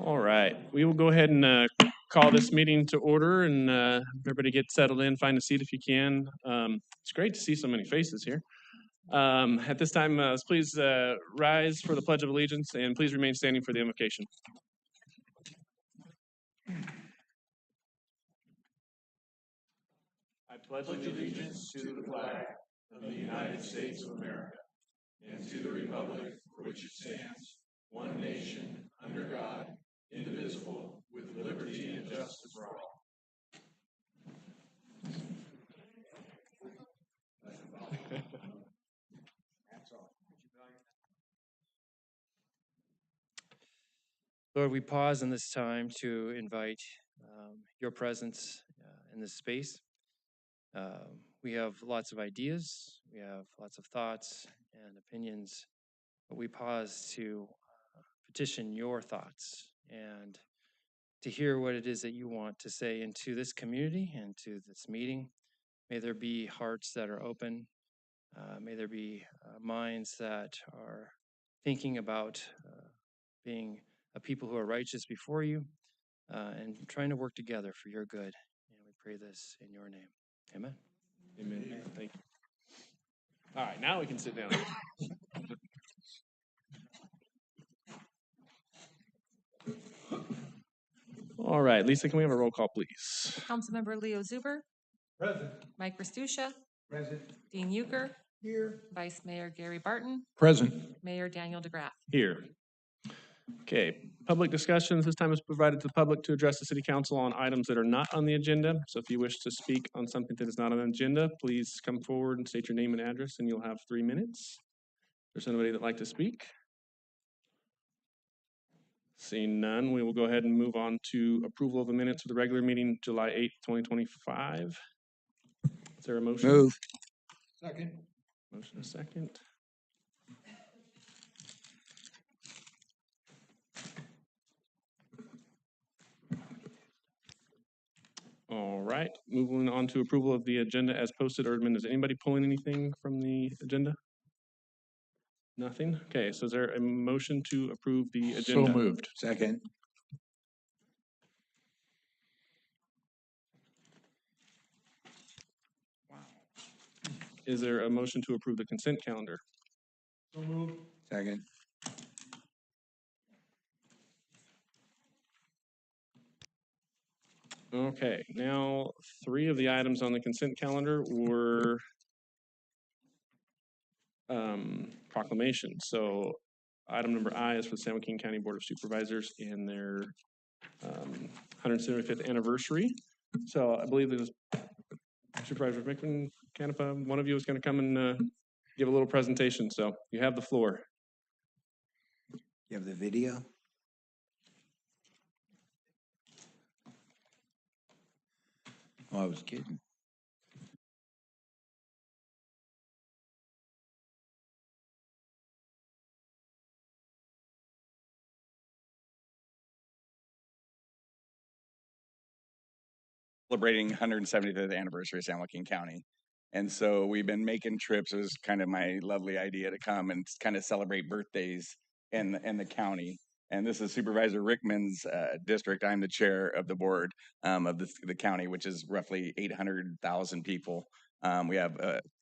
All right, we will go ahead and call this meeting to order and everybody get settled in, find a seat if you can. It's great to see so many faces here. At this time, please rise for the Pledge of Allegiance and please remain standing for the invocation. I pledge allegiance to the flag of the United States of America and to the republic for which it stands, one nation, under God, indivisible, with liberty and justice for all. Lord, we pause in this time to invite your presence in this space. We have lots of ideas, we have lots of thoughts and opinions, but we pause to petition your thoughts and to hear what it is that you want to say into this community and to this meeting. May there be hearts that are open. May there be minds that are thinking about being a people who are righteous before you and trying to work together for your good. And we pray this in your name. Amen. Amen. Thank you. All right, now we can sit down. All right, Lisa, can we have a roll call, please? Councilmember Leo Zuber. Present. Mike Restucia. Present. Dean Euchre. Here. Vice Mayor Gary Barton. Present. Mayor Daniel DeGraff. Here. Okay, public discussions. This time is provided to the public to address the city council on items that are not on the agenda. So if you wish to speak on something that is not on the agenda, please come forward and state your name and address and you'll have 3 minutes. If there's anybody that'd like to speak? Seeing none, we will go ahead and move on to approval of the minutes for the regular meeting, July 8th, 2025. Is there a motion? Move. Second. Motion a second. All right, moving on to approval of the agenda as posted. Erdman, is anybody pulling anything from the agenda? Nothing? Okay, so is there a motion to approve the agenda? So moved. Second. Is there a motion to approve the consent calendar? So moved. Second. Okay, now 3 of the items on the consent calendar were proclamations. So item number I is for the San Joaquin County Board of Supervisors and their 175th anniversary. So I believe there's Supervisor McMahon, Canepa, one of you is going to come and give a little presentation. So you have the floor. You have the video? Oh, I was kidding. Celebrating 175th anniversary of San Joaquin County. And so we've been making trips. It was kind of my lovely idea to come and kind of celebrate birthdays in the county. And this is Supervisor Rickman's district. I'm the chair of the board of the county, which is roughly 800,000 people. We have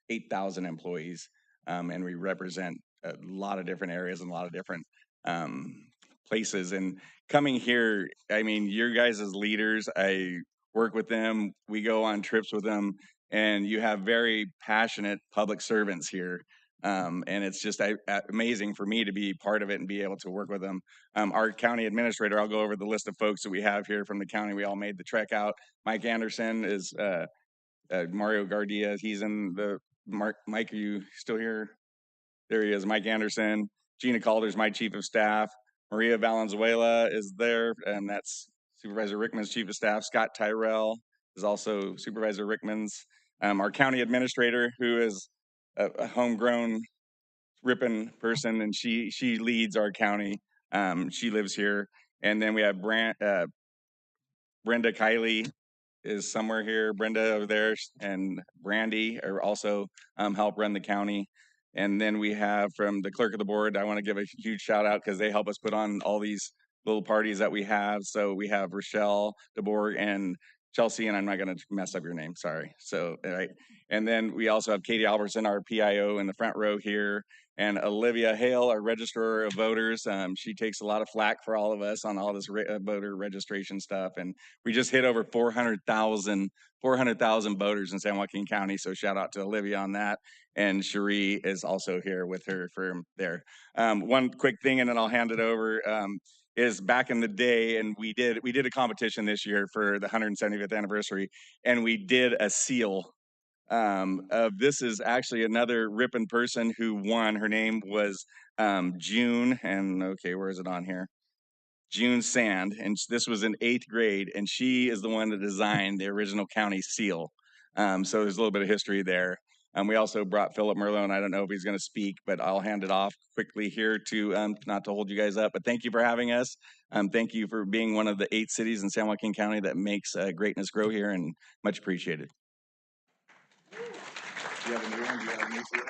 8,000 employees, and we represent a lot of different areas and a lot of different places. And coming here, I mean, your guys as leaders, I work with them, we go on trips with them, and you have very passionate public servants here. And it's just amazing for me to be part of it and be able to work with them. Our county administrator, I'll go over the list of folks that we have here from the county. We all made the trek out. Mike Anderson is Mario Gardia. He's in the, Mike, are you still here? There he is, Mike Anderson. Gina Calder's my chief of staff. Maria Valenzuela is there, and that's Supervisor Rickman's chief of staff. Scott Tyrell is also Supervisor Rickman's. Our county administrator, who is a homegrown Ripon person, and she leads our county. She lives here. And then we have Brenda Kiley is somewhere here. Brenda over there and Brandy are also help run the county. And then we have from the clerk of the board, I want to give a huge shout out because they help us put on all these little parties that we have. So we have Rochelle DeBoer and Chelsea, and I'm not going to mess up your name. Sorry. So, all right. And then we also have Katie Albertson, our PIO, in the front row here, and Olivia Hale, our registrar of voters. She takes a lot of flack for all of us on all this voter registration stuff. And we just hit over 400,000 voters in San Joaquin County. So shout out to Olivia on that. And Cherie is also here with her firm there. One quick thing, and then I'll hand it over. Is back in the day, and we did a competition this year for the 175th anniversary, and we did a seal. This is actually another Ripon person who won. Her name was June, and okay, where is it on here? June Sand, and this was in 8th grade, and she is the one that designed the original county seal. So there's a little bit of history there. We also brought Philip Merlo, and I don't know if he's going to speak, but I'll hand it off quickly here to not to hold you guys up, but thank you for having us. Thank you for being one of the 8 cities in San Joaquin County that makes greatness grow here, and much appreciated. Do you have a new one? Do you have a new seal?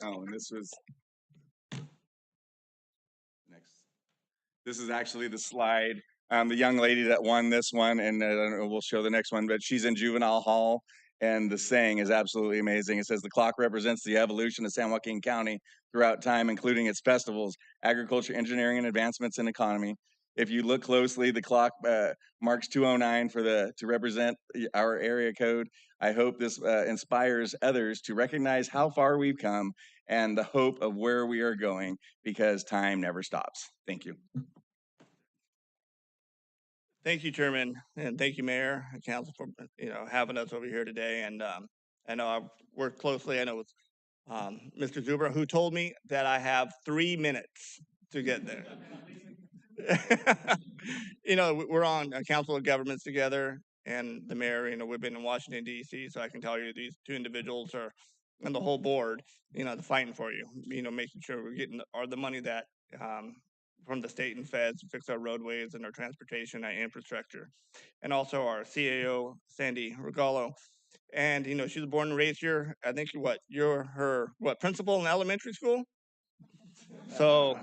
Oh, and this was next. This is actually the slide. The young lady that won this one, and I don't know, we'll show the next one, but she's in juvenile hall. And the saying is absolutely amazing. It says, the clock represents the evolution of San Joaquin County throughout time, including its festivals, agriculture, engineering, and advancements in economy. If you look closely, the clock marks 209 to represent our area code. I hope this inspires others to recognize how far we've come and the hope of where we are going, because time never stops. Thank you. Thank you, Chairman, and thank you, Mayor and Council, for having us over here today. And I know I've worked closely. I know with Mr. Zuber, who told me that I have 3 minutes to get there. We're on a council of governments together, and the mayor. We've been in Washington D.C., so I can tell you these 2 individuals are, and the whole board, fighting for you. Making sure we're getting the money that. From the state and feds to fix our roadways and our transportation and infrastructure. And also our CAO, Sandy Regallo. And, she's born and raised here. I think you're her principal in elementary school? So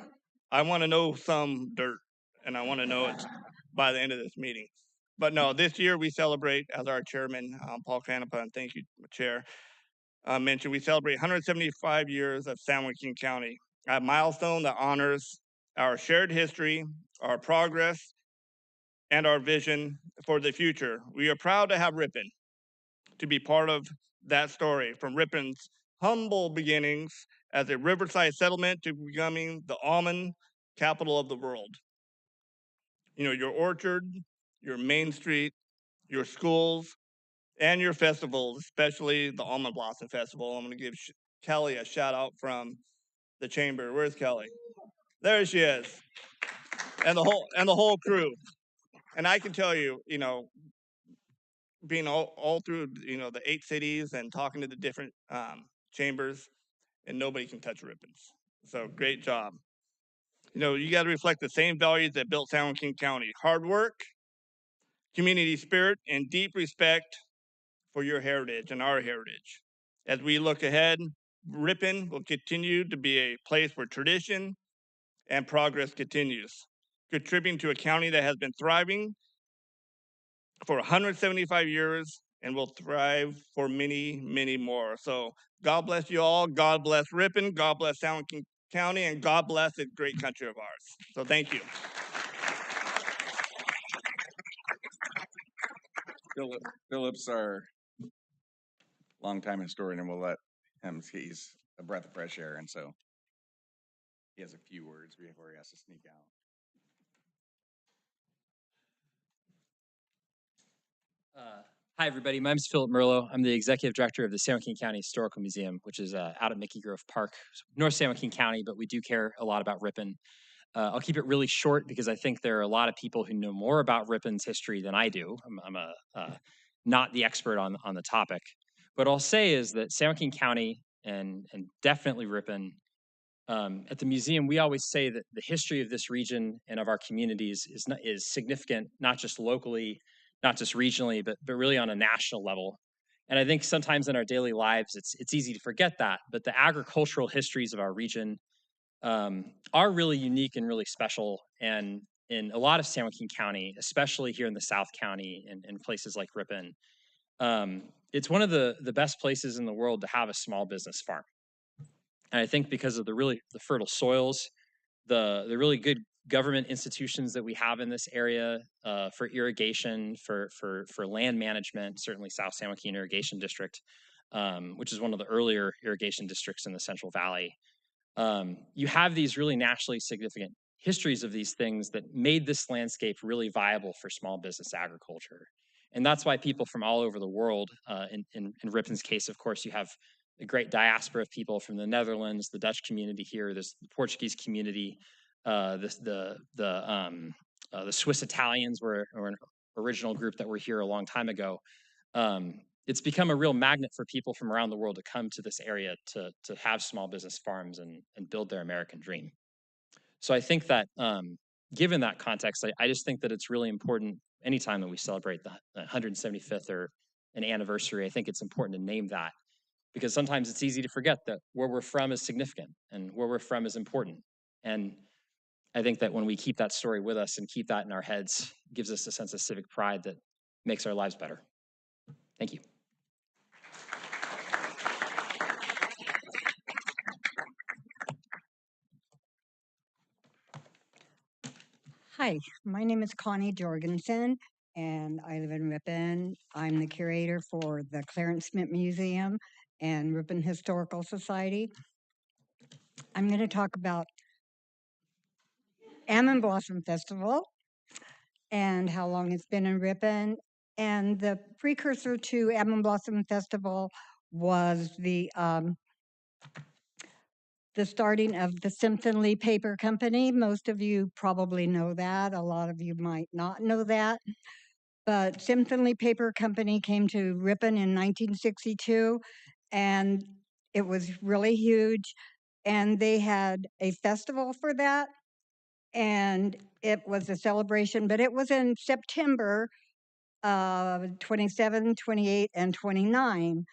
I want to know some dirt, and I want to know it by the end of this meeting. But no, this year we celebrate, as our chairman, Paul Canepa, and thank you, Chair, mentioned, we celebrate 175 years of San Joaquin County, a milestone that honors our shared history, our progress, and our vision for the future. We are proud to have Ripon to be part of that story, from Ripon's humble beginnings as a riverside settlement to becoming the almond capital of the world. Your orchard, your Main Street, your schools, and your festivals, especially the Almond Blossom Festival. I'm going to give Kelly a shout out from the chamber. Where's Kelly? There she is. And the whole crew. And I can tell you, being all through, the 8 cities and talking to the different chambers, and nobody can touch Ripon's. So great job. You got to reflect the same values that built San Joaquin County: hard work, community spirit, and deep respect for your heritage and our heritage. As we look ahead, Ripon will continue to be a place where tradition and progress continues, contributing to a county that has been thriving for 175 years and will thrive for many, many more. So God bless you all. God bless Ripon. God bless San Joaquin County, and God bless this great country of ours. So thank you. Philip's our longtime historian, and we'll let him. He's a breath of fresh air, and so he has a few words before he has to sneak out. Hi, everybody. My name is Philip Merlo. I'm the executive director of the San Joaquin County Historical Museum, which is out at Mickey Grove Park, North San Joaquin County, but we do care a lot about Ripon. I'll keep it really short because I think there are a lot of people who know more about Ripon's history than I do. I'm not the expert on the topic. What I'll say is that San Joaquin County and definitely Ripon, at the museum, we always say that the history of this region and of our communities is significant, not just locally, not just regionally, but really on a national level. And I think sometimes in our daily lives, it's easy to forget that. But the agricultural histories of our region, are really unique and really special. And in a lot of San Joaquin County, especially here in the South County and places like Ripon, it's one of the best places in the world to have a small business farm. And I think because of the fertile soils, the really good government institutions that we have in this area for irrigation, for land management, certainly South San Joaquin Irrigation District, which is one of the earlier irrigation districts in the Central Valley. You have these really nationally significant histories of these things that made this landscape really viable for small business agriculture. And that's why people from all over the world, in Ripon's case, of course, you have a great diaspora of people from the Netherlands, the Dutch community here, there's the Portuguese community, the Swiss Italians were an original group that were here a long time ago. It's become a real magnet for people from around the world to come to this area to have small business farms and build their American dream. So I think that given that context, I just think that it's really important anytime that we celebrate the 175th or an anniversary, I think it's important to name that, because sometimes it's easy to forget that where we're from is significant and where we're from is important. And I think that when we keep that story with us and keep that in our heads, it gives us a sense of civic pride that makes our lives better. Thank you. Hi, my name is Connie Jorgensen, and I live in Ripon. I'm the curator for the Clarence Smith Museum and Ripon Historical Society. I'm going to talk about Almond Blossom Festival and how long it's been in Ripon. And the precursor to Almond Blossom Festival was the starting of the Simpson Lee Paper Company. Most of you probably know that. A lot of you might not know that. But Simpson Lee Paper Company came to Ripon in 1962, and it was really huge. And they had a festival for that, and it was a celebration, but it was in September 27, 28, and 29.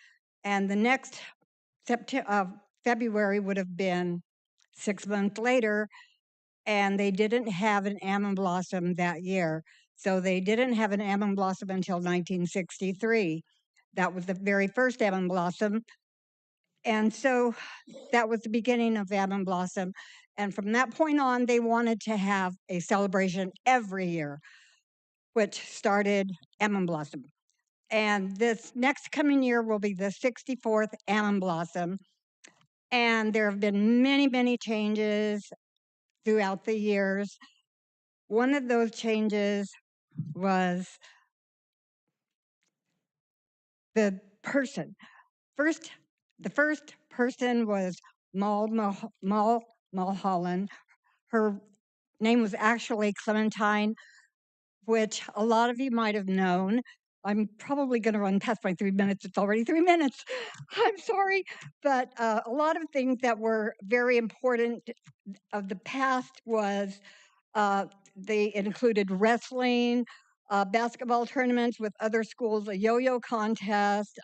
And the next February would have been 6 months later, and they didn't have an almond blossom that year. So they didn't have an almond blossom until 1963. That was the very first almond blossom. And so that was the beginning of almond blossom. And from that point on, they wanted to have a celebration every year, which started almond blossom. And this next coming year will be the 64th almond blossom. And there have been many, many changes throughout the years. One of those changes was the person. The first person was Mal Mulholland. Her name was actually Clementine, which a lot of you might have known. I'm probably going to run past my 3 minutes. It's already 3 minutes. I'm sorry. But a lot of things that were very important of the past was they included wrestling, basketball tournaments with other schools, a yo-yo contest,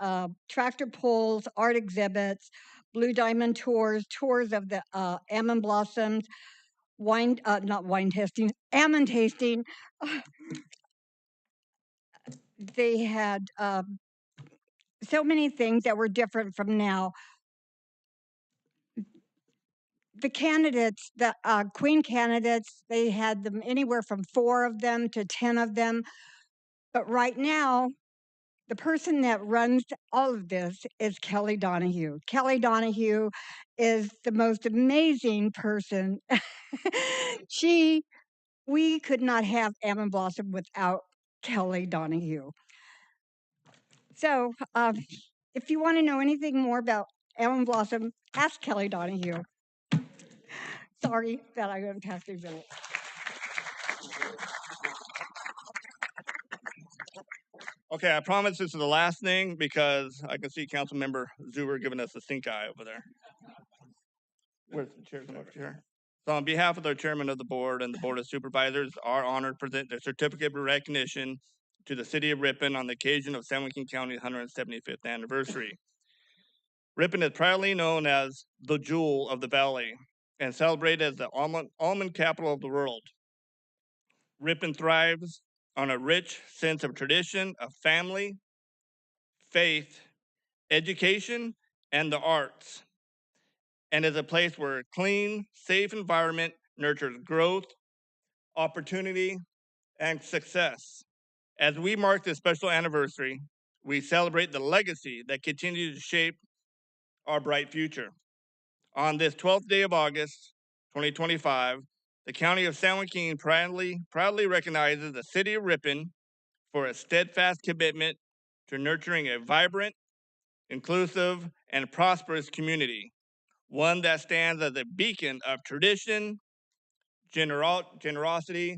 tractor pulls, art exhibits, Blue Diamond tours, tours of the almond blossoms, almond tasting. They had so many things that were different from now. The candidates, the queen candidates, they had them anywhere from 4 of them to 10 of them. But right now, the person that runs all of this is Kelly Donahue. Kelly Donahue is the most amazing person. We could not have Almond Blossom without Kelly Donahue. So if you want to know anything more about Almond Blossom, ask Kelly Donahue. Sorry that I went past 3 minutes. Okay, I promise this is the last thing because I can see Councilmember Zuber giving us a stink eye over there. Where's the chair? Come over here. So on behalf of the chairman of the board and the board of supervisors, are honored to present the certificate of recognition to the city of Ripon on the occasion of San Joaquin County's 175th anniversary. Ripon is proudly known as the jewel of the valley. and celebrated as the almond capital of the world. Ripon thrives on a rich sense of tradition, of family, faith, education, and the arts, and is a place where a clean, safe environment nurtures growth, opportunity, and success. As we mark this special anniversary, we celebrate the legacy that continues to shape our bright future. On this 12th day of August, 2025, the County of San Joaquin proudly recognizes the City of Ripon for its steadfast commitment to nurturing a vibrant, inclusive, and prosperous community, one that stands as a beacon of tradition, generosity,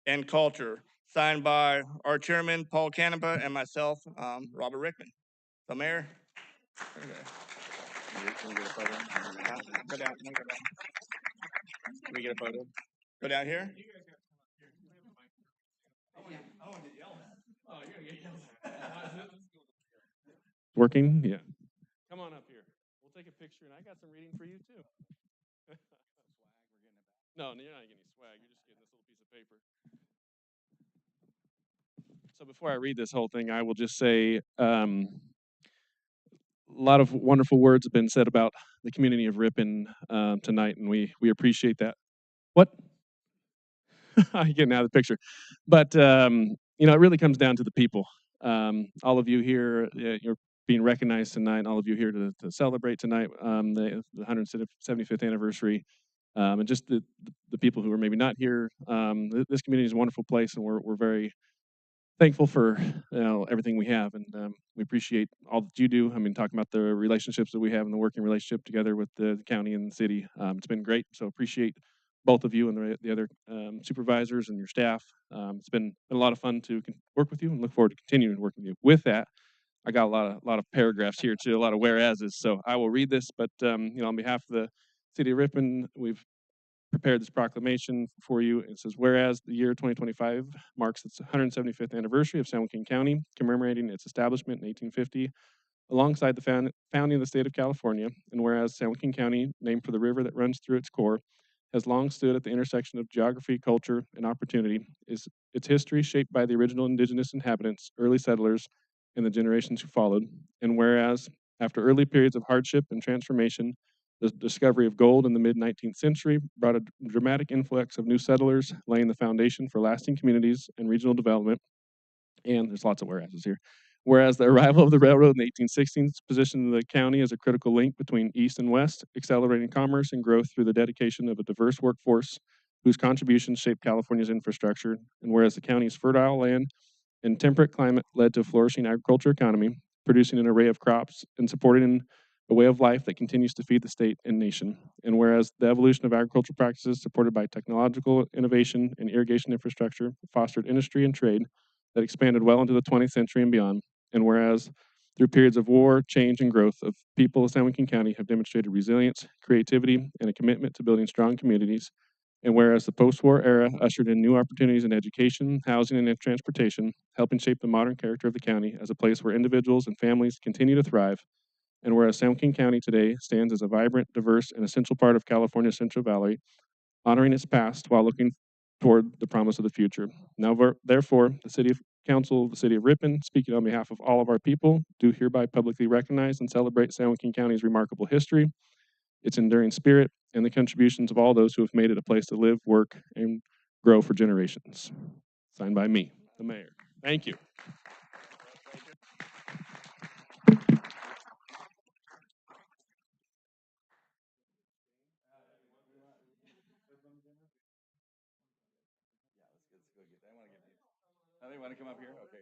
and culture. Signed by our chairman, Paul Canepa, and myself, Robert Rickman. So, Mayor. Can we get a photo? Go down. Can we get a photo? Go down here. Working? Yeah. Come on up here. We'll take a picture, and I got some reading for you, too. No, you're not getting any swag. You're just getting this little piece of paper. So before I read this whole thing, I will just say a lot of wonderful words have been said about the community of Ripon tonight, and we appreciate that. What? I'm getting out of the picture. But, you know, it really comes down to the people. All of you here, you're being recognized tonight, all of you here to celebrate tonight, the 175th anniversary, and just the people who are maybe not here. This community is a wonderful place, and we're very thankful for everything we have, and we appreciate all that you do. I mean, talking about the relationships that we have and the working relationship together with the county and the city, it's been great. So appreciate both of you and the other supervisors and your staff. It's been a lot of fun to work with you, and look forward to continuing to work with you. With that, I got a lot of paragraphs here too, a lot of whereases. So I will read this, but on behalf of the city of Ripon, we've prepared this proclamation for you. It says, whereas the year 2025 marks its 175th anniversary of San Joaquin County, commemorating its establishment in 1850, alongside the founding of the state of California, and whereas San Joaquin County, named for the river that runs through its core, has long stood at the intersection of geography, culture, and opportunity, is its history shaped by the original indigenous inhabitants, early settlers, and the generations who followed. And whereas, after early periods of hardship and transformation, the discovery of gold in the mid-19th century brought a dramatic influx of new settlers, laying the foundation for lasting communities and regional development. And there's lots of whereases here. Whereas the arrival of the railroad in the 1816s positioned the county as a critical link between East and West, accelerating commerce and growth through the dedication of a diverse workforce whose contributions shaped California's infrastructure. And whereas the county's fertile land and temperate climate led to a flourishing agriculture economy, producing an array of crops and supporting a way of life that continues to feed the state and nation. And whereas the evolution of agricultural practices supported by technological innovation and irrigation infrastructure fostered industry and trade that expanded well into the 20th century and beyond. And whereas through periods of war, change, and growth of people of San Joaquin County have demonstrated resilience, creativity, and a commitment to building strong communities. And whereas the post-war era ushered in new opportunities in education, housing, and transportation, helping shape the modern character of the county as a place where individuals and families continue to thrive. And whereas San Joaquin County today stands as a vibrant, diverse, and essential part of California's Central Valley, honoring its past while looking toward the promise of the future. Now, therefore, the City Council of the City of Ripon, speaking on behalf of all of our people, do hereby publicly recognize and celebrate San Joaquin County's remarkable history, its enduring spirit, and the contributions of all those who have made it a place to live, work, and grow for generations. Signed by me, the mayor. Thank you. They want to come up here? Okay.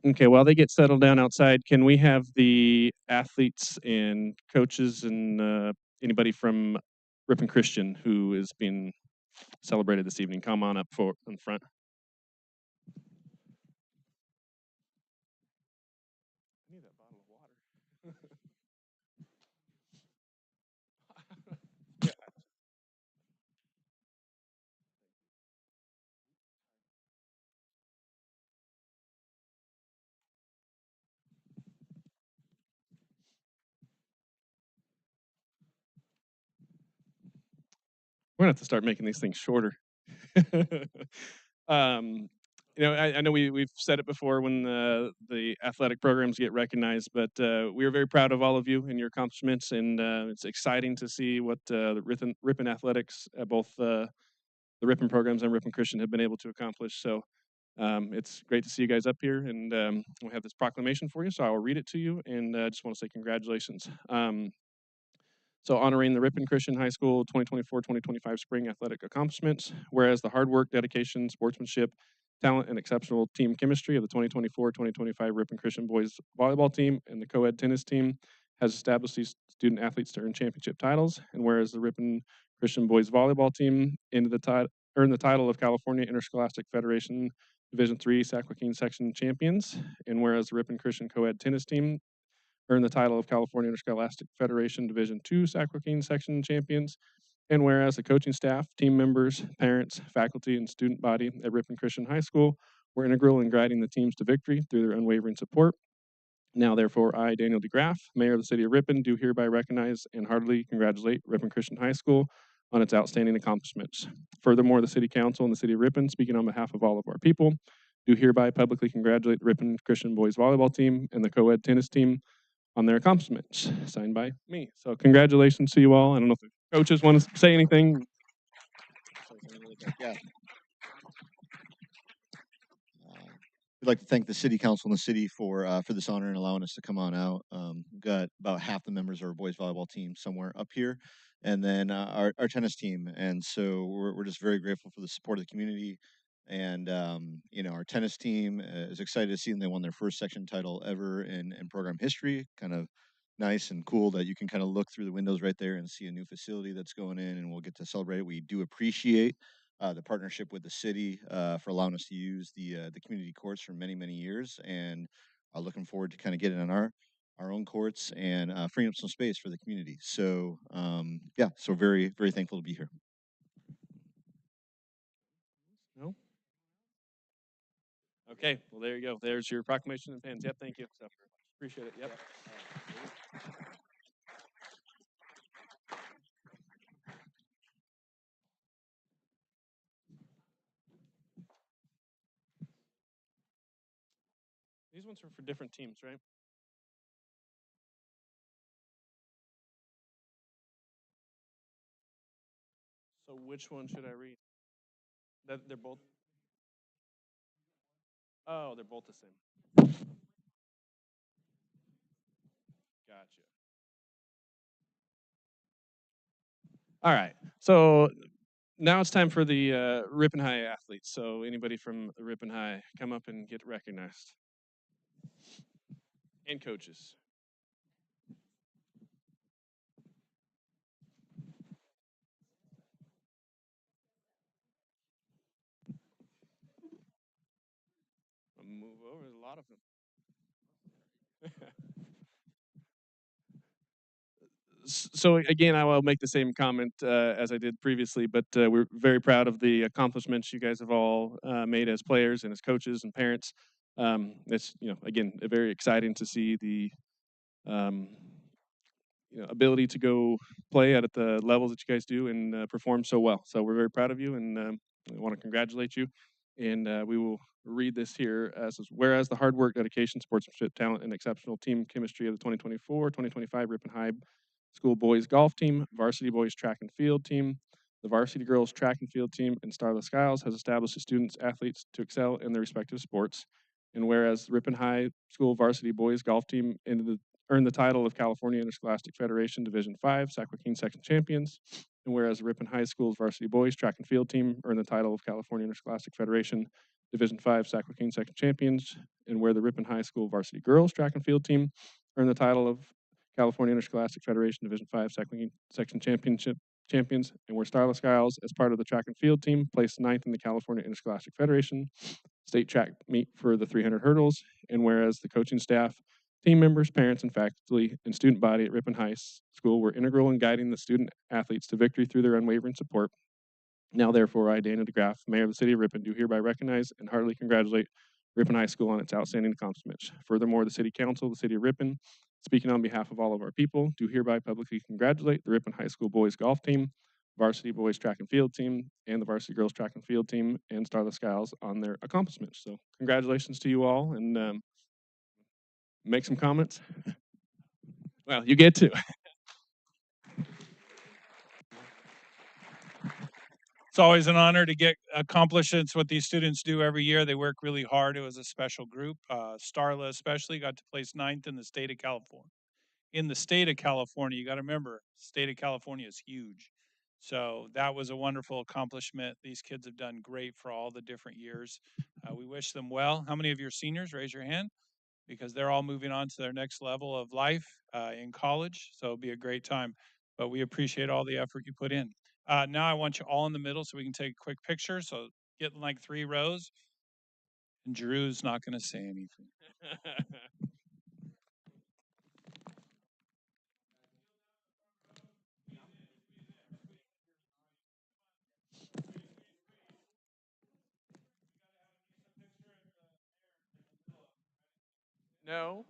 Okay, while they get settled down outside, can we have the athletes and coaches and anybody from Ripon Christian who is being celebrated this evening come on up for in front? I need that bottle of water. We're gonna have to start making these things shorter. um, I know we've said it before when the athletic programs get recognized, but we are very proud of all of you and your accomplishments, and it's exciting to see what the Ripon Athletics, both the Ripon programs and Ripon Christian, have been able to accomplish. So it's great to see you guys up here, and we have this proclamation for you. So I will read it to you, and I just want to say congratulations. So honoring the Ripon Christian High School 2024-2025 spring athletic accomplishments, whereas the hard work, dedication, sportsmanship, talent, and exceptional team chemistry of the 2024-2025 Ripon Christian boys volleyball team and the co-ed tennis team has established these student athletes to earn championship titles, and whereas the Ripon Christian boys volleyball team earned the title of California Interscholastic Federation Division III Sac Joaquin Section champions, and whereas the Ripon Christian co-ed tennis team earned the title of California Interscholastic Federation Division II Sac Joaquin Section champions. And whereas the coaching staff, team members, parents, faculty, and student body at Ripon Christian High School were integral in guiding the teams to victory through their unwavering support. Now, therefore, I, Daniel DeGraff, Mayor of the City of Ripon, do hereby recognize and heartily congratulate Ripon Christian High School on its outstanding accomplishments. Furthermore, the City Council and the City of Ripon, speaking on behalf of all of our people, do hereby publicly congratulate the Ripon Christian boys volleyball team and the co-ed tennis team on their accomplishments, signed by me. So congratulations to you all. I don't know if the coaches want to say anything. Yeah. We'd like to thank the city council and the city for this honor and allowing us to come on out. We've got about half the members of our boys volleyball team somewhere up here, and then our tennis team. And so we're just very grateful for the support of the community. And our tennis team is excited to see them. They won their first section title ever in program history. Kind of nice and cool that you can kind of look through the windows right there and see a new facility that's going in, and we'll get to celebrate it. We do appreciate the partnership with the city for allowing us to use the community courts for many years, and looking forward to kind of getting on our own courts and freeing up some space for the community. So so very thankful to be here. No? Okay, well, there you go. There's your proclamation and pens. Yep, thank you. So appreciate it. Yep. These ones are for different teams, right? So which one should I read? They're both. Oh, they're both the same. Gotcha. All right. So now it's time for the Ripon High athletes. So anybody from Ripon High, come up and get recognized. And coaches. I'll move over. There's a lot of them. So again, I will make the same comment as I did previously, but we're very proud of the accomplishments you guys have all made as players and as coaches and parents. It's again very exciting to see the ability to go play at the levels that you guys do and perform so well. So we're very proud of you, and we want to congratulate you. And we will read this here as whereas the hard work, dedication, sportsmanship, talent, and exceptional team chemistry of the 2024-2025 Ripon High School boys golf team, varsity boys track and field team, the varsity girls track and field team, and Starless Skiles has established the students athletes to excel in their respective sports. And whereas Ripon High School varsity boys golf team earned the title of California Interscholastic Federation Division V Sac Joaquin Section champions, and whereas Ripon High School's varsity boys track and field team earned the title of California Interscholastic Federation Division 5 Sac-Joaquin Section Champions, and where the Ripon High School varsity girls track and field team earned the title of California Interscholastic Federation Division 5 Sac-Joaquin Section champions, and where Starla Skiles, as part of the track and field team, placed ninth in the California Interscholastic Federation state track meet for the 300 hurdles, and whereas the coaching staff, team members, parents, and faculty and student body at Ripon High School were integral in guiding the student athletes to victory through their unwavering support. Now, therefore, I, Daniel DeGraff, Mayor of the City of Ripon, do hereby recognize and heartily congratulate Ripon High School on its outstanding accomplishments. Furthermore, the City Council of the City of Ripon, speaking on behalf of all of our people, do hereby publicly congratulate the Ripon High School boys golf team, varsity boys track and field team, and the varsity girls track and field team, and Starla Skiles on their accomplishments. So congratulations to you all, and make some comments. Well, you get to. It's always an honor to get accomplishments what these students do every year. They work really hard. It was a special group. Starla especially got to place 9th in the state of California. In the state of California, you got to remember, state of California is huge. So that was a wonderful accomplishment. These kids have done great for all the different years. We wish them well. How many of your seniors? Raise your hand, because they're all moving on to their next level of life in college. So it'll be a great time. But we appreciate all the effort you put in. Now I want you all in the middle so we can take a quick picture. So get in like 3 rows. And Drew's not going to say anything. No.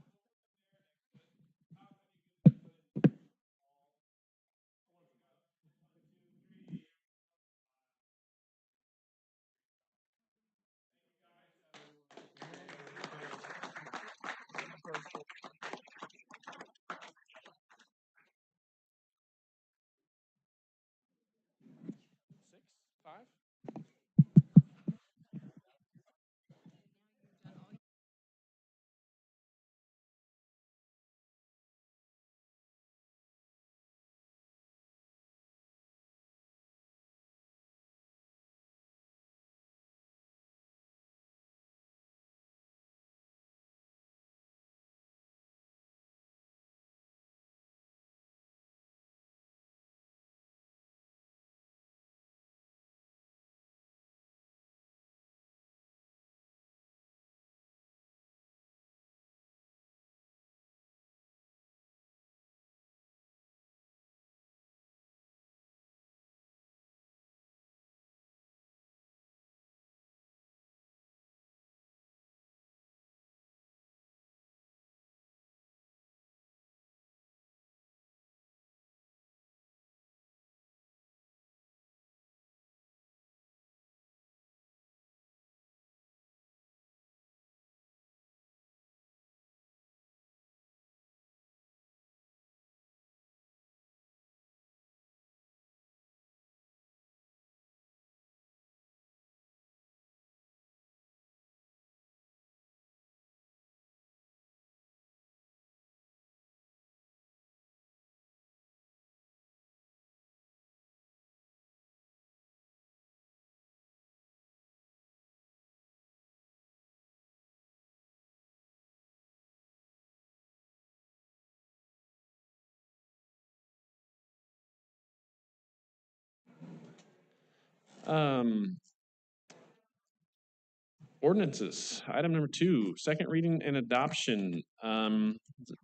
Ordinances, item number 2, second reading and adoption.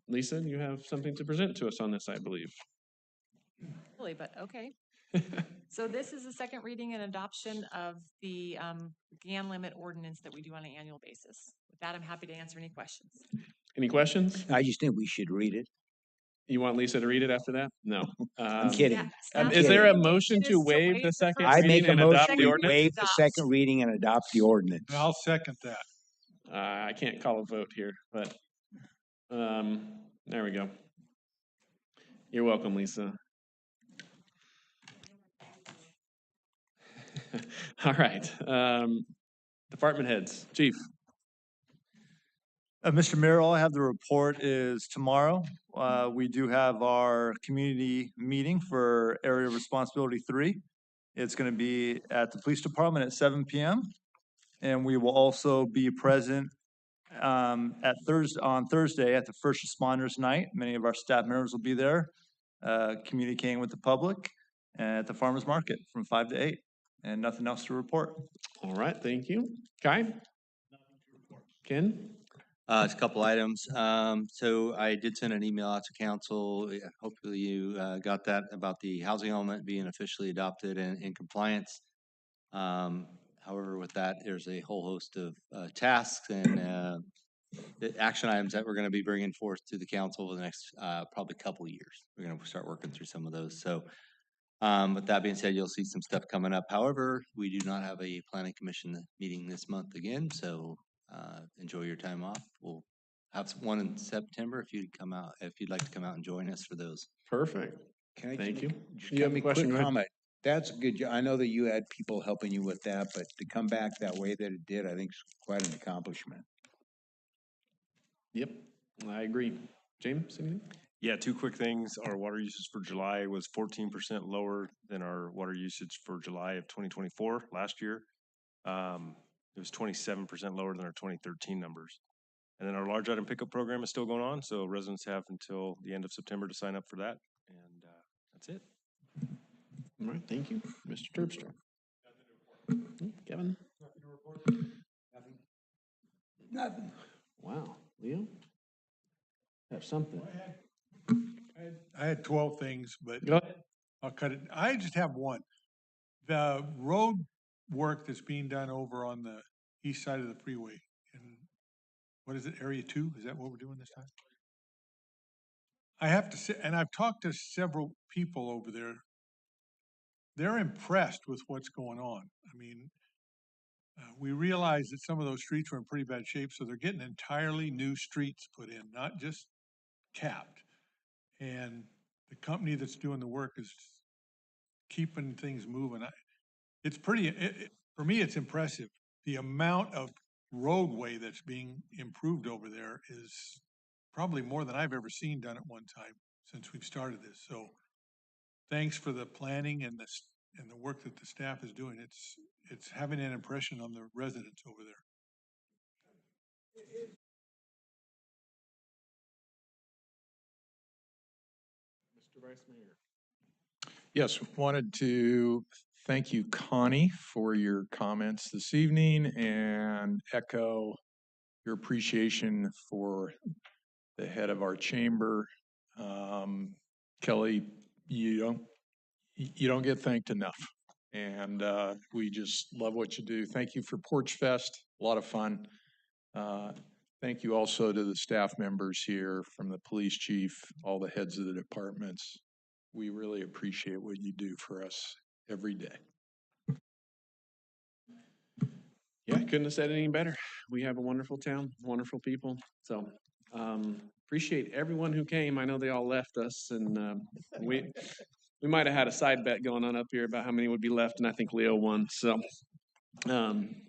Lisa, you have something to present to us on this, I believe. Really, but okay. So this is the second reading and adoption of the GAN limit ordinance that we do on an annual basis. With that, I'm happy to answer any questions. Any questions? I just think we should read it. You want Lisa to read it after that? No. I'm kidding. Staff Is there a motion motion is to waive the second first I make reading a and adopt motion the to ordinance? waive the second reading and adopt the ordinance. I'll second that. I can't call a vote here, but there we go. You're welcome, Lisa. All right. Department heads, Chief. Mr. Mayor, all I have the report is tomorrow. We do have our community meeting for Area Responsibility 3. It's going to be at the police department at 7 p.m. And we will also be present on Thursday at the First Responders Night. Many of our staff members will be there, communicating with the public at the farmer's market from 5 to 8. And nothing else to report. All right, thank you. Kai? Ken? Just a couple items. So I did send an email out to council. Hopefully you got that about the housing element being officially adopted and in compliance. However, with that, there's a whole host of tasks and the action items that we're going to be bringing forth to the council over the next probably couple of years. We're going to start working through some of those. So with that being said, you'll see some stuff coming up. However, we do not have a planning commission meeting this month again, so enjoy your time off. We'll have one in September if you'd like to come out and join us for those. Perfect. Can I Thank you. just You have make a question? quick Go ahead. comment? That's a good job. I know that you had people helping you with that, but to come back that way that it did, I think is quite an accomplishment. Yep, I agree. James, anything? Yeah, two quick things. Our water usage for July was 14% lower than our water usage for July of 2024 last year. It was 27% lower than our 2013 numbers. And then our large item pickup program is still going on, so residents have until the end of September to sign up for that. And that's it. All right, thank you. Mr. Terpstra. Kevin? Nothing. Wow, Leo? Have something. I had 12 things, but Go ahead. I'll cut it. I just have one. The road work that's being done over on the east side of the freeway in, what is it, Area 2? Is that what we're doing this time? I have to say, and I've talked to several people over there. They're impressed with what's going on. I mean, we realize that some of those streets were in pretty bad shape, so they're getting entirely new streets put in, not just capped. And the company that's doing the work is keeping things moving. It's pretty, for me, it's impressive. The amount of roadway that's being improved over there is probably more than I've ever seen done at one time since we've started this. So thanks for the planning and the work that the staff is doing. It's having an impression on the residents over there. Mr. Vice Mayor. Yes, wanted to thank you, Connie, for your comments this evening and echo your appreciation for the head of our chamber. Kelly, you don't get thanked enough. And we just love what you do. Thank you for Porch Fest, a lot of fun. Thank you also to the staff members here, from the police chief, all the heads of the departments. We really appreciate what you do for us every day. Yeah, couldn't have said it any better. We have a wonderful town, wonderful people. So appreciate everyone who came. I know they all left us, and we might have had a side bet going on up here about how many would be left, and I think Leo won. So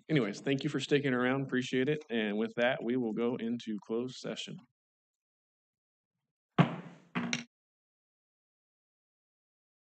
anyways, thank you for sticking around. Appreciate it. And with that, we will go into closed session.